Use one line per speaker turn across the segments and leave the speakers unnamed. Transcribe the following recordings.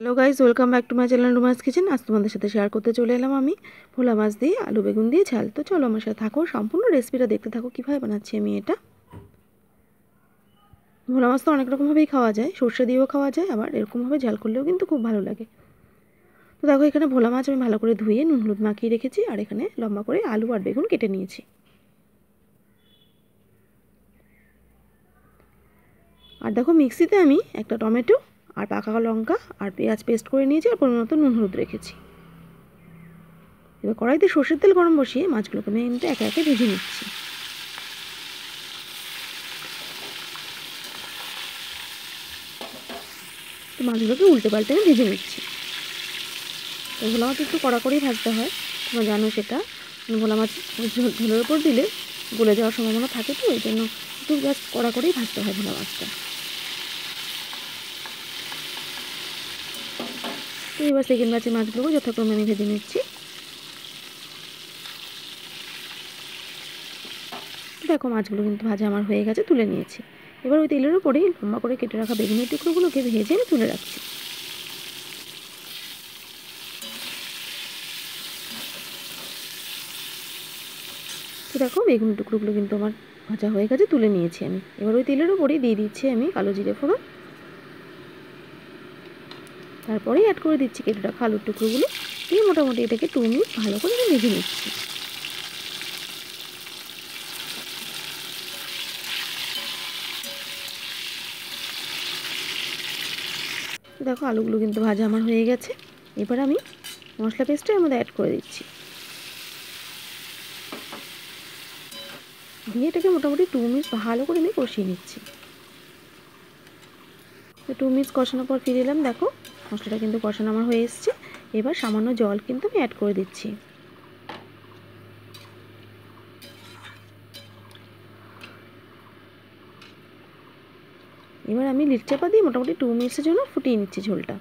Hello guys, welcome back to my channel রুমাস kitchen. আজ তোমাদের সাথে শেয়ার করতে চলে এলাম আমি ভোলা মাছ দিয়ে আলু বেগুন দিয়ে ঝাল। তো চলো আমার সাথে থাকো, সম্পূর্ণ রেসিপিটা দেখতে থাকো কীভাবে বানাচ্ছি আমি এটা। ভোলা মাছ তো অনেক রকমভাবেই খাওয়া যায়, সর্ষে দিয়েও খাওয়া যায়, আবার এরকমভাবে ঝাল করলেও কিন্তু খুব ভালো লাগে। তো দেখো, এখানে ভোলা মাছ আমি ভালো করে ধুয়ে নুন হলুদ মাখিয়ে রেখেছি, আর এখানে লম্বা করে আলু আর বেগুন কেটে নিয়েছি। আর দেখো, মিক্সিতে আমি একটা টমেটো আর পাকা লঙ্কা আর পেঁয়াজ পেস্ট করে নিয়েছি, আর পরিমাণ মতো নুন হলুদ রেখেছি। এবার কড়াইতে সর্ষের তেল গরম বসিয়ে মাছগুলোকে আমি কিন্তু একে একে ভেজে নিচ্ছি। তো মাছগুলোকে উল্টে পাল্টে আমি ভেজে নিচ্ছি। তো ভোলা মাছ একটু কড়া করেই ভাজতে হয়, তোমরা জানো সেটা। ভোলা মাছ ঝোলের ওপর দিলে গলে যাওয়ার সম্ভাবনা থাকে, তো এই জন্য একটু জাস্ট কড়া করেই ভাজতে হয় ভোলা মাছটা। তো এবার সেকেন্ড ব্যাচের মাছগুলোকে যথাক্রমে আমি ভেজে নিচ্ছি। দেখো, মাছগুলো কিন্তু ভাজা আমার হয়ে গেছে, তুলে নিয়েছি। এবার ওই তেলের উপরেই লম্বা করে কেটে রাখা বেগুনের টুকরোগুলোকে ভেজে আমি তুলে রাখছি। তো দেখো, বেগুনের টুকরোগুলো কিন্তু আমার ভাজা হয়ে গেছে, তুলে নিয়েছি আমি। এবার ওই তেলের উপরেই দিয়ে দিচ্ছি আমি কালো জিরে ফোড়ন, তারপরেই অ্যাড করে দিচ্ছি কেটে রাখা আলুর টুকরোগুলো, দিয়ে মোটামুটি এটাকে 2 মিনিট ভালো করে ভেজে নিচ্ছি। দেখো, আলুগুলো কিন্তু ভাজা আমার হয়ে গেছে। এবার আমি মশলা পেস্টটা এর মধ্যে অ্যাড করে দিচ্ছি, দিয়ে এটাকে মোটামুটি 2 মিনিট ভালো করে আমি কষিয়ে নিচ্ছি। তো 2 মিনিট কষানোর পর ফিরে এলাম। দেখো, মশলাটা কিন্তু কষানো আমার হয়ে এসছে। এবার সামান্য জল কিন্তু আমি অ্যাড করে দিচ্ছি। এবার আমি লিড চাপা দিয়ে মোটামুটি 2 মিনিটের জন্য ফুটিয়ে নিচ্ছি ঝোলটা।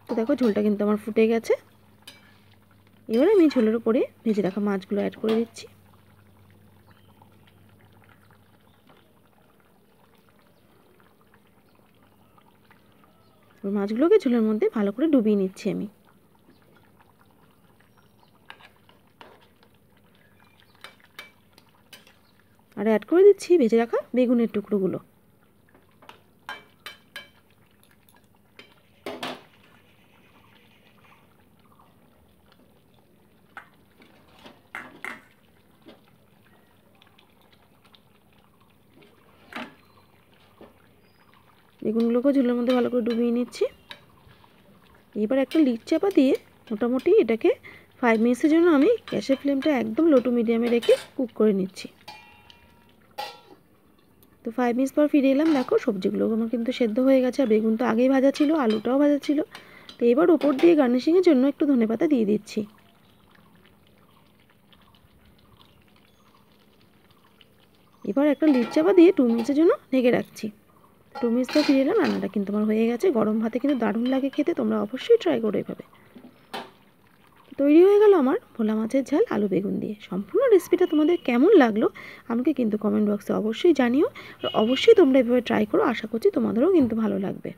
তো দেখো, ঝোলটা কিন্তু আমার ফুটে গেছে। এবার আমি ঝোলের উপরে ভেজে রাখা মাছগুলো অ্যাড করে দিচ্ছি। মাছগুলোকে ঝোলের মধ্যে ভালো করে ডুবিয়ে নিচ্ছি আমি। আর অ্যাড করে দিচ্ছি ভেজে রাখা বেগুনের টুকরোগুলো। বেগুনগুলোকে ঝোলের মধ্যে ভালো করে ডুবিয়ে নিচ্ছি। এবার একটা লিড চাপা দিয়ে মোটামুটি এটাকে 5 মিনিটের জন্য আমি গ্যাসের ফ্লেমটা একদম লো টু মিডিয়ামে রেখে কুক করে নিচ্ছি। তো 5 মিনিট পর ফিরে এলাম। দেখো, সবজিগুলো আমার কিন্তু সেদ্ধ হয়ে গেছে, আর বেগুন তো আগেই ভাজা ছিল, আলুটাও ভাজা ছিল। তো এবার ওপর দিয়ে গার্নিশিংয়ের জন্য একটু ধনেপাতা দিয়ে দিচ্ছি। এবার একটা লিড চাপা দিয়ে 2 মিনিটের জন্য ঢেকে রাখছি। 2 মিনিট পর ফিরে এলাম। রান্নাটা কিন্তু আমার হয়ে গেছে। গরম ভাতে কিন্তু দারুণ লাগে খেতে, তোমরা অবশ্যই ট্রাই করো এভাবে। তৈরি হয়ে গেল আমার ভোলা মাছের ঝাল আলু বেগুন দিয়ে। সম্পূর্ণ রেসিপিটা তোমাদের কেমন লাগলো আমাকে কিন্তু কমেন্ট বক্সে অবশ্যই জানিও, আর অবশ্যই তোমরা এভাবে ট্রাই করো। আশা করছি তোমাদেরও কিন্তু ভালো লাগবে।